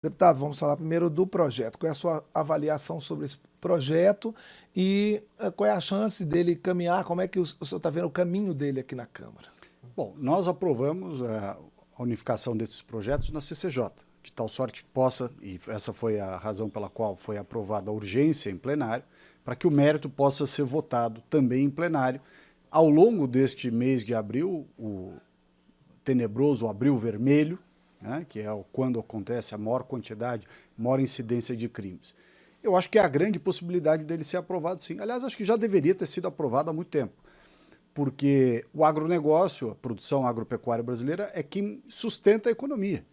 Deputado, vamos falar primeiro do projeto. Qual é a sua avaliação sobre esse projeto e qual é a chance dele caminhar? Como é que o senhor está vendo o caminho dele aqui na Câmara? Bom, nós aprovamos a unificação desses projetos na CCJ, de tal sorte que possa, e essa foi a razão pela qual foi aprovada a urgência em plenário, para que o mérito possa ser votado também em plenário. Ao longo deste mês de abril, o tenebroso abril vermelho, né, que é quando acontece a maior quantidade, maior incidência de crimes. Eu acho que é a grande possibilidade dele ser aprovado, sim. Aliás, acho que já deveria ter sido aprovado há muito tempo, porque o agronegócio, a produção agropecuária brasileira, é quem sustenta a economia.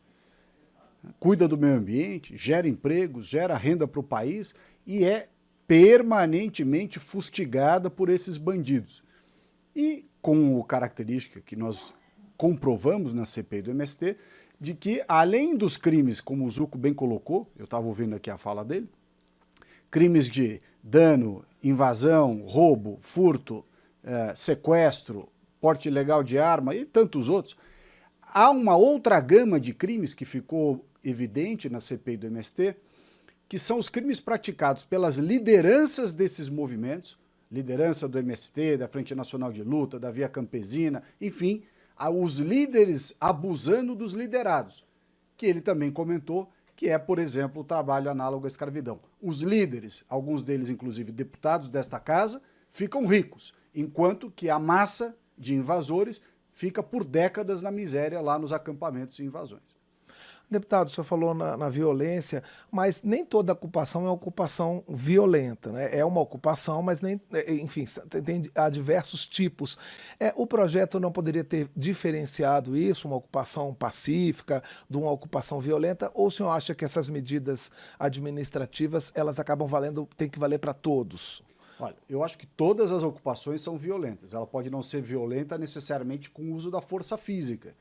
Cuida do meio ambiente, gera empregos, gera renda para o país e é permanentemente fustigada por esses bandidos. E com a característica que nós comprovamos na CPI do MST, de que, além dos crimes, como o Zucco bem colocou, eu estava ouvindo aqui a fala dele, crimes de dano, invasão, roubo, furto, sequestro, porte ilegal de arma e tantos outros, há uma outra gama de crimes que ficou evidente na CPI do MST, que são os crimes praticados pelas lideranças desses movimentos, liderança do MST, da Frente Nacional de Luta, da Via Campesina, enfim, os líderes abusando dos liderados, que ele também comentou, que é, por exemplo, o trabalho análogo à escravidão. Os líderes, alguns deles inclusive deputados desta casa, ficam ricos, enquanto que a massa de invasores fica por décadas na miséria lá nos acampamentos e invasões. Deputado, o senhor falou na violência, mas nem toda ocupação é ocupação violenta, né? É uma ocupação, mas nem, enfim, há diversos tipos. O projeto não poderia ter diferenciado isso, uma ocupação pacífica, de uma ocupação violenta, ou o senhor acha que essas medidas administrativas, elas acabam valendo, tem que valer para todos? Olha, eu acho que todas as ocupações são violentas. Ela pode não ser violenta necessariamente com o uso da força física,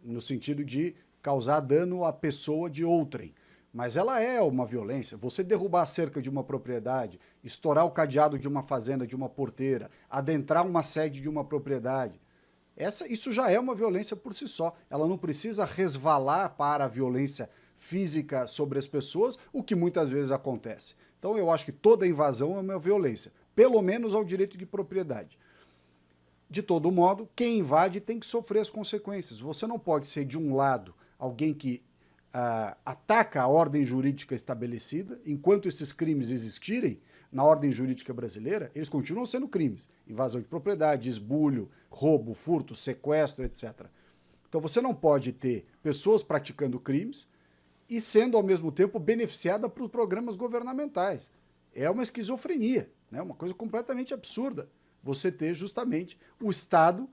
no sentido de causar dano à pessoa de outrem. Mas ela é uma violência. Você derrubar a cerca de uma propriedade, estourar o cadeado de uma fazenda, de uma porteira, adentrar uma sede de uma propriedade, isso já é uma violência por si só. Ela não precisa resvalar para a violência física sobre as pessoas, o que muitas vezes acontece. Então eu acho que toda invasão é uma violência, pelo menos ao direito de propriedade. De todo modo, quem invade tem que sofrer as consequências. Você não pode ser, de um lado, alguém que ataca a ordem jurídica estabelecida, enquanto esses crimes existirem na ordem jurídica brasileira, eles continuam sendo crimes. Invasão de propriedade, esbulho, roubo, furto, sequestro, etc. Então você não pode ter pessoas praticando crimes e sendo, ao mesmo tempo, beneficiada por programas governamentais. É uma esquizofrenia, né? Uma coisa completamente absurda você ter justamente o Estado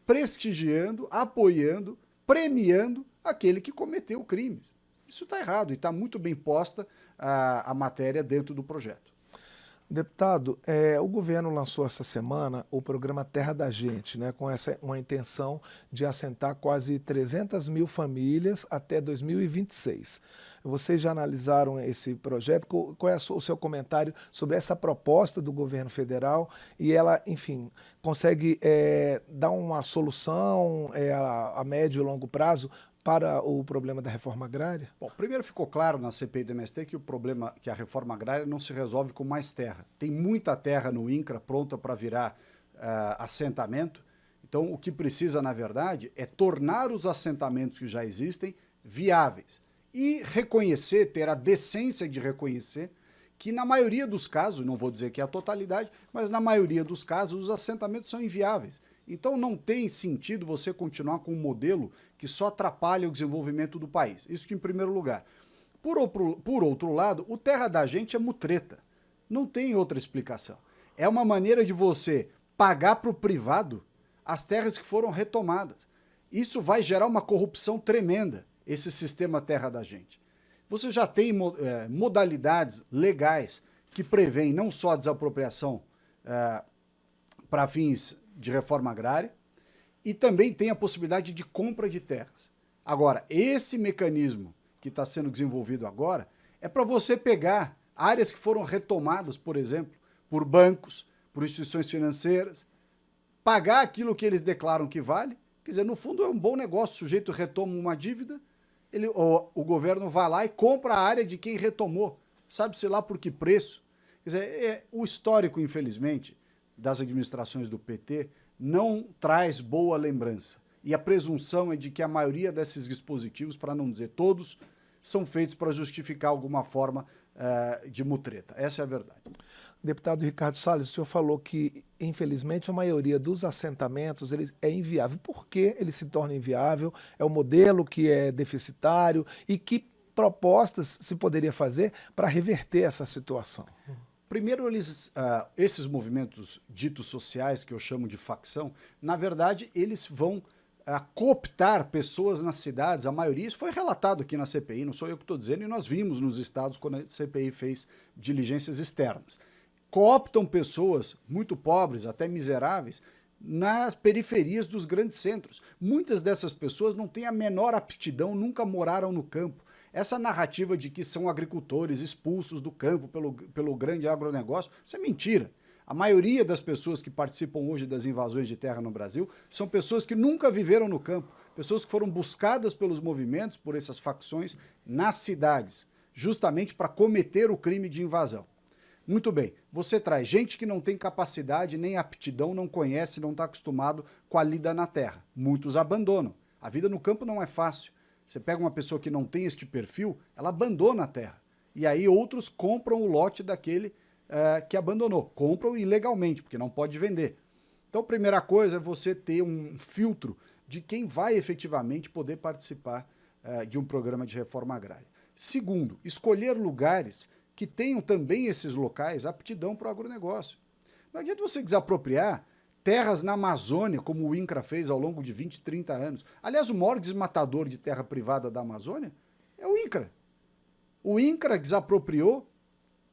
prestigiando, apoiando, premiando aquele que cometeu crimes. Isso está errado e está muito bem posta a matéria dentro do projeto. Deputado, o governo lançou essa semana o programa Terra da Gente, né, com uma intenção de assentar quase 300 mil famílias até 2026. Vocês já analisaram esse projeto? Qual é o seu comentário sobre essa proposta do governo federal? E ela, enfim, consegue dar uma solução a médio e longo prazo para o problema da reforma agrária? Bom, primeiro ficou claro na CPI do MST que o problema, que a reforma agrária não se resolve com mais terra. Tem muita terra no INCRA pronta para virar assentamento. Então, o que precisa, na verdade, é tornar os assentamentos que já existem viáveis e reconhecer, ter a decência de reconhecer que na maioria dos casos, não vou dizer que é a totalidade, mas na maioria dos casos os assentamentos são inviáveis. Então não tem sentido você continuar com um modelo que só atrapalha o desenvolvimento do país. Isso que em primeiro lugar. Por outro lado, o terra da gente é mutreta. Não tem outra explicação. É uma maneira de você pagar para o privado as terras que foram retomadas. Isso vai gerar uma corrupção tremenda, esse sistema terra da gente. Você já tem modalidades legais que prevêem não só a desapropriação para fins de reforma agrária e também tem a possibilidade de compra de terras. Agora, esse mecanismo que está sendo desenvolvido agora é para você pegar áreas que foram retomadas, por exemplo, por bancos, por instituições financeiras, pagar aquilo que eles declaram que vale. Quer dizer, no fundo é um bom negócio, o sujeito retoma uma dívida o governo vai lá e compra a área de quem retomou. Sabe-se lá por que preço? Quer dizer, o histórico, infelizmente, das administrações do PT não traz boa lembrança. E a presunção é de que a maioria desses dispositivos, para não dizer todos, são feitos para justificar alguma forma de mutreta. Essa é a verdade. Deputado Ricardo Salles, o senhor falou que, infelizmente, a maioria dos assentamentos é inviável. Por que ele se torna inviável? É o modelo que é deficitário? E que propostas se poderia fazer para reverter essa situação? Primeiro, esses movimentos ditos sociais, que eu chamo de facção, na verdade, eles vão cooptar pessoas nas cidades, a maioria, isso foi relatado aqui na CPI, não sou eu que estou dizendo, e nós vimos nos estados quando a CPI fez diligências externas. Cooptam pessoas muito pobres, até miseráveis, nas periferias dos grandes centros. Muitas dessas pessoas não têm a menor aptidão, nunca moraram no campo. Essa narrativa de que são agricultores expulsos do campo pelo grande agronegócio, isso é mentira. A maioria das pessoas que participam hoje das invasões de terra no Brasil são pessoas que nunca viveram no campo, pessoas que foram buscadas pelos movimentos, por essas facções, nas cidades, justamente para cometer o crime de invasão. Muito bem, você traz gente que não tem capacidade nem aptidão, não conhece, não está acostumado com a lida na terra. Muitos abandonam. A vida no campo não é fácil. Você pega uma pessoa que não tem este perfil, ela abandona a terra. E aí outros compram o lote daquele que abandonou. Compram ilegalmente, porque não pode vender. Então, a primeira coisa é você ter um filtro de quem vai efetivamente poder participar de um programa de reforma agrária. Segundo, escolher lugares que tenham também esses locais aptidão para o agronegócio. Não adianta você desapropriar terras na Amazônia, como o INCRA fez ao longo de 20, 30 anos. Aliás, o maior desmatador de terra privada da Amazônia é o INCRA. O INCRA desapropriou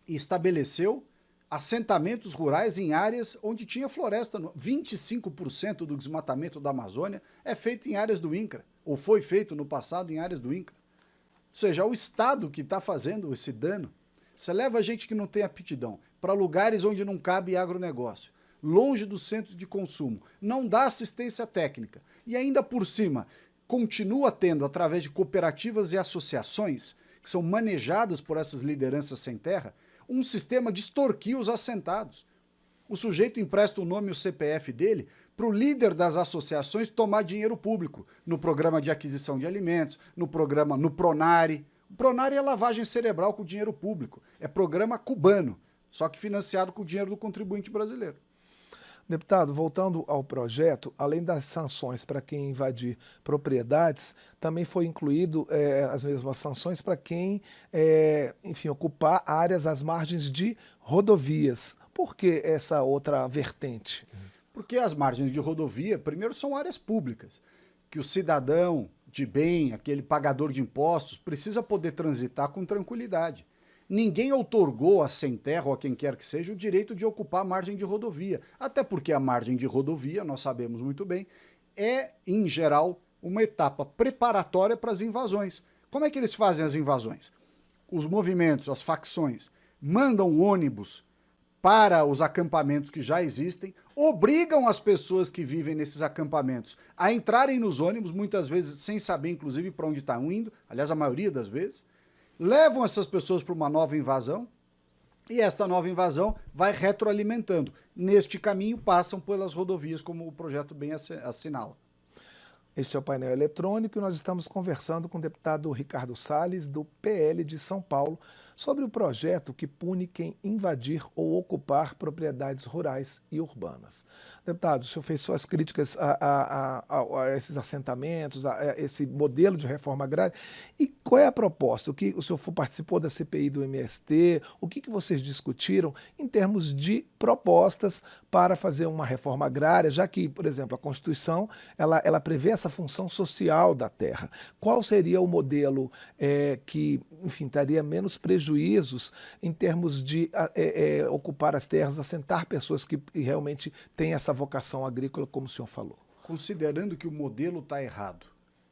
e estabeleceu assentamentos rurais em áreas onde tinha floresta. 25% do desmatamento da Amazônia é feito em áreas do INCRA, ou foi feito no passado em áreas do INCRA. Ou seja, é o Estado que está fazendo esse dano. Você leva gente que não tem aptidão para lugares onde não cabe agronegócio, longe dos centros de consumo, não dá assistência técnica e ainda por cima continua tendo, através de cooperativas e associações, que são manejadas por essas lideranças sem terra, um sistema de extorquir os assentados. O sujeito empresta o nome e o CPF dele para o líder das associações tomar dinheiro público no programa de aquisição de alimentos, no Pronari. O Pronari é lavagem cerebral com dinheiro público. É programa cubano, só que financiado com o dinheiro do contribuinte brasileiro. Deputado, voltando ao projeto, além das sanções para quem invadir propriedades, também foi incluído as mesmas sanções para quem, enfim, ocupar áreas às margens de rodovias. Por que essa outra vertente? Porque as margens de rodovia, primeiro, são áreas públicas, que o cidadão de bem, aquele pagador de impostos, precisa poder transitar com tranquilidade. Ninguém outorgou a sem terra ou a quem quer que seja o direito de ocupar a margem de rodovia. Até porque a margem de rodovia, nós sabemos muito bem, é, em geral, uma etapa preparatória para as invasões. Como é que eles fazem as invasões? Os movimentos, as facções, mandam ônibus para os acampamentos que já existem, obrigam as pessoas que vivem nesses acampamentos a entrarem nos ônibus, muitas vezes sem saber, inclusive, para onde estão indo, aliás, a maioria das vezes, levam essas pessoas para uma nova invasão e esta nova invasão vai retroalimentando. Neste caminho passam pelas rodovias, como o projeto bem assinala. Este é o painel eletrônico e nós estamos conversando com o deputado Ricardo Salles, do PL de São Paulo, sobre o projeto que pune quem invadir ou ocupar propriedades rurais e urbanas. Deputado, o senhor fez suas críticas a esses assentamentos, a esse modelo de reforma agrária. E qual é a proposta? O senhor participou da CPI do MST? O que vocês discutiram em termos de propostas para fazer uma reforma agrária, já que, por exemplo, a Constituição ela prevê essa função social da terra. Qual seria o modelo que, enfim, traria menos prejuízos em termos de ocupar as terras, assentar pessoas que realmente têm essa vocação agrícola, como o senhor falou? Considerando que o modelo está errado,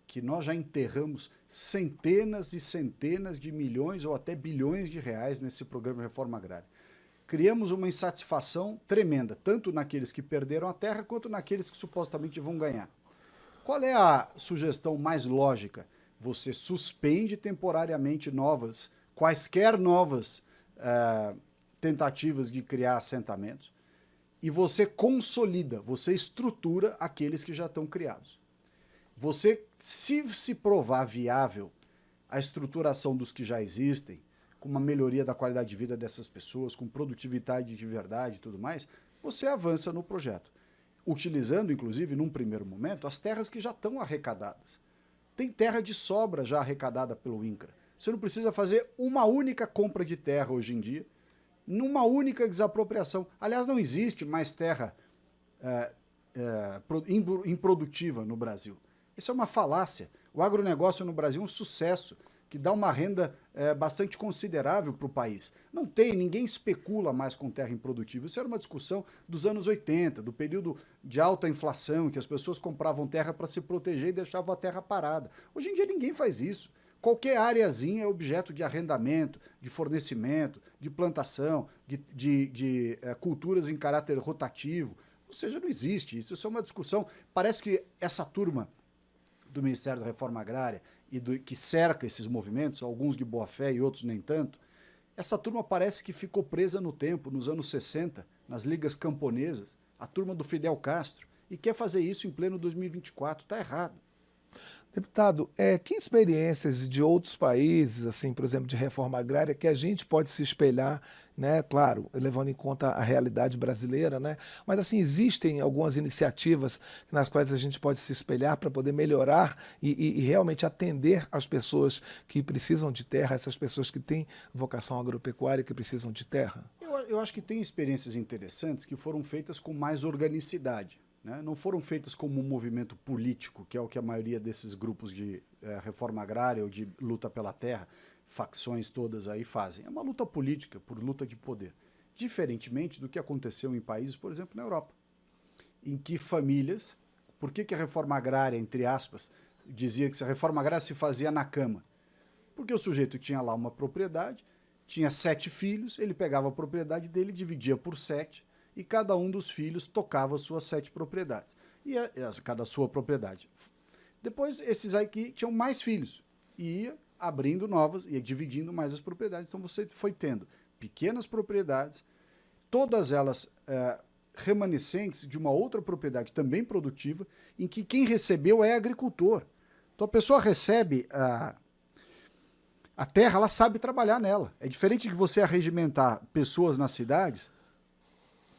que nós já enterramos centenas e centenas de milhões ou até bilhões de reais nesse programa de reforma agrária, criamos uma insatisfação tremenda, tanto naqueles que perderam a terra, quanto naqueles que supostamente vão ganhar. Qual é a sugestão mais lógica? você suspende temporariamente quaisquer novas tentativas de criar assentamentos, e você consolida, você estrutura aqueles que já estão criados. Você, se provar viável a estruturação dos que já existem, com uma melhoria da qualidade de vida dessas pessoas, com produtividade de verdade e tudo mais, você avança no projeto. Utilizando, inclusive, num primeiro momento, as terras que já estão arrecadadas. Tem terra de sobra já arrecadada pelo INCRA. Você não precisa fazer uma única compra de terra hoje em dia, numa única desapropriação. Aliás, não existe mais terra improdutiva no Brasil. Isso é uma falácia. O agronegócio no Brasil é um sucesso, que dá uma renda bastante considerável para o país. Não tem, ninguém especula mais com terra improdutiva. Isso era uma discussão dos anos 80, do período de alta inflação, que as pessoas compravam terra para se proteger e deixavam a terra parada. Hoje em dia ninguém faz isso. Qualquer áreazinha é objeto de arrendamento, de fornecimento, de plantação, de culturas em caráter rotativo. Ou seja, não existe isso. Isso é uma discussão. Parece que essa turma do Ministério da Reforma Agrária e que cerca esses movimentos, alguns de boa fé e outros nem tanto, essa turma parece que ficou presa no tempo, nos anos 60, nas ligas camponesas, a turma do Fidel Castro, e quer fazer isso em pleno 2024. Está errado. Deputado, que experiências de outros países, assim, por exemplo, de reforma agrária, que a gente pode se espelhar, né? Claro, levando em conta a realidade brasileira, né? Mas assim, existem algumas iniciativas nas quais a gente pode se espelhar para poder melhorar e realmente atender as pessoas que precisam de terra, essas pessoas que têm vocação agropecuária que precisam de terra? Eu acho que tem experiências interessantes que foram feitas com mais organicidade. Né? Não foram feitas como um movimento político, que é o que a maioria desses grupos de reforma agrária ou de luta pela terra, facções todas aí fazem. É uma luta política, por luta de poder. Diferentemente do que aconteceu em países, por exemplo, na Europa, em que famílias... Por que a reforma agrária, entre aspas, dizia que a reforma agrária se fazia na cama? Porque o sujeito tinha lá uma propriedade, tinha 7 filhos, ele pegava a propriedade dele, dividia por 7, e cada um dos filhos tocava suas 7 propriedades. E cada sua propriedade. Depois, esses aí que tinham mais filhos. E ia abrindo novas, ia dividindo mais as propriedades. Então você foi tendo pequenas propriedades, todas elas remanescentes de uma outra propriedade também produtiva, em que quem recebeu é agricultor. Então a pessoa recebe a terra, ela sabe trabalhar nela. É diferente de você arregimentar pessoas nas cidades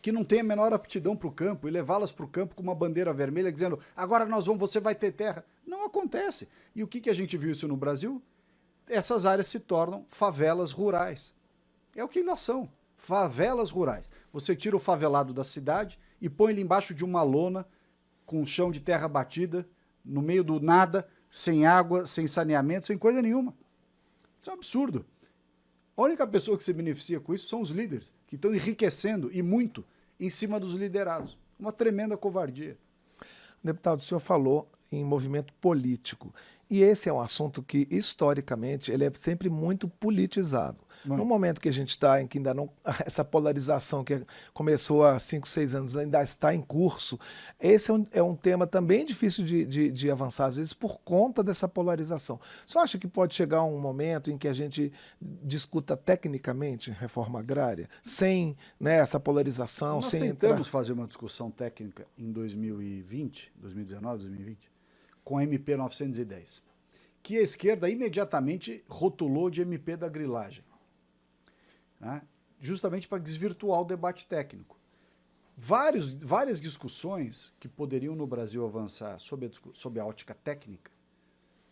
que não têm a menor aptidão para o campo e levá-las para o campo com uma bandeira vermelha dizendo agora você vai ter terra. Não acontece. E o que a gente viu isso no Brasil? Essas áreas se tornam favelas rurais. É o que elas são, favelas rurais. Você tira o favelado da cidade e põe ele embaixo de uma lona com um chão de terra batida, no meio do nada, sem água, sem saneamento, sem coisa nenhuma. Isso é um absurdo. A única pessoa que se beneficia com isso são os líderes, que estão enriquecendo, e muito, em cima dos liderados. Uma tremenda covardia. Deputado, o senhor falou em movimento político. E esse é um assunto que, historicamente, ele é sempre muito politizado. No momento que a gente está, em que ainda não... Essa polarização que começou há 5, 6 anos ainda está em curso, esse é um tema também difícil de avançar, às vezes, por conta dessa polarização. Você acha que pode chegar um momento em que a gente discuta tecnicamente reforma agrária, sem, né, essa polarização, Nós sem tentamos fazer uma discussão técnica em 2020, 2019, 2020, com a MP 910, que a esquerda imediatamente rotulou de MP da grilagem, né? Justamente para desvirtuar o debate técnico. Várias discussões que poderiam no Brasil avançar sob a ótica técnica,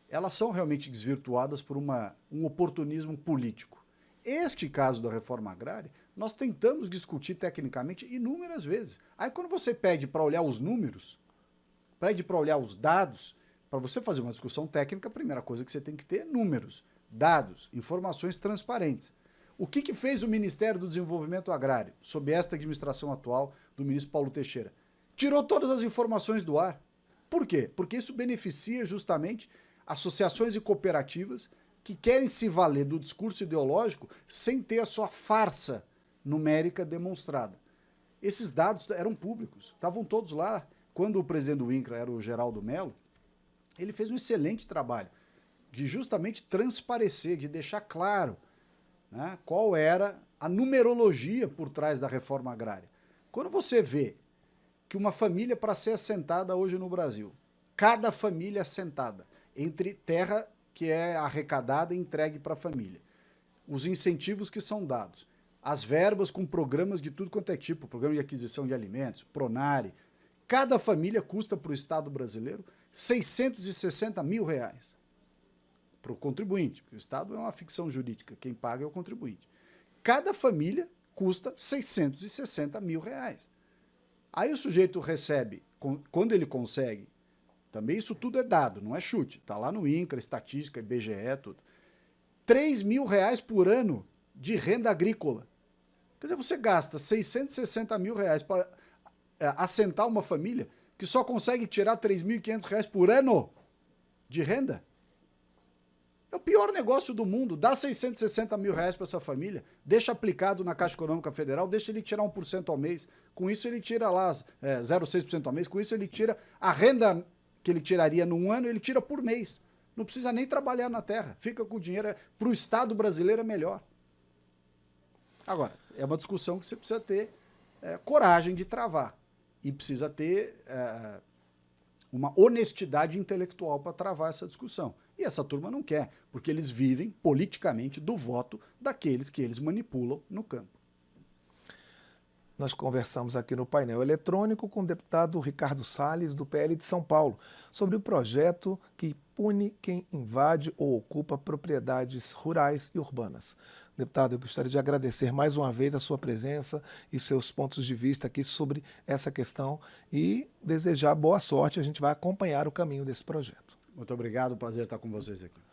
elas são realmente desvirtuadas por um oportunismo político. Este caso da reforma agrária, nós tentamos discutir tecnicamente inúmeras vezes. Aí quando você pede para olhar os números, pede para olhar os dados, para você fazer uma discussão técnica, a primeira coisa que você tem que ter é números, dados, informações transparentes. O que fez o Ministério do Desenvolvimento Agrário, sob esta administração atual do ministro Paulo Teixeira? Tirou todas as informações do ar. Por quê? Porque isso beneficia justamente associações e cooperativas que querem se valer do discurso ideológico sem ter a sua farsa numérica demonstrada. Esses dados eram públicos, estavam todos lá. Quando o presidente do INCRA era o Geraldo Mello, ele fez um excelente trabalho de justamente transparecer, de deixar claro, né, qual era a numerologia por trás da reforma agrária. Quando você vê que uma família, para ser assentada hoje no Brasil, cada família assentada, entre terra que é arrecadada e entregue para a família, os incentivos que são dados, as verbas com programas de tudo quanto é tipo, programa de aquisição de alimentos, Pronari, cada família custa para o Estado brasileiro R$660 mil para o contribuinte, porque o Estado é uma ficção jurídica, quem paga é o contribuinte. Cada família custa R$660 mil. Aí o sujeito recebe, quando ele consegue, também isso tudo é dado, não é chute, está lá no INCRA, estatística, IBGE, tudo. R$3 mil por ano de renda agrícola. Quer dizer, você gasta R$660 mil para assentar uma família que só consegue tirar R$3.500 por ano de renda. É o pior negócio do mundo. Dá R$660 mil para essa família, deixa aplicado na Caixa Econômica Federal, deixa ele tirar 1% ao mês. Com isso ele tira lá 0,6% ao mês. Com isso ele tira a renda que ele tiraria num ano, ele tira por mês. Não precisa nem trabalhar na terra. Fica com o dinheiro. Para o Estado brasileiro é melhor. Agora, é uma discussão que você precisa ter coragem de travar. E precisa ter uma honestidade intelectual para travar essa discussão. E essa turma não quer, porque eles vivem politicamente do voto daqueles que eles manipulam no campo. Nós conversamos aqui no painel eletrônico com o deputado Ricardo Salles, do PL de São Paulo, sobre o projeto que pune quem invade ou ocupa propriedades rurais e urbanas. Deputado, eu gostaria de agradecer mais uma vez a sua presença e seus pontos de vista aqui sobre essa questão e desejar boa sorte. A gente vai acompanhar o caminho desse projeto. Muito obrigado, prazer estar com vocês aqui.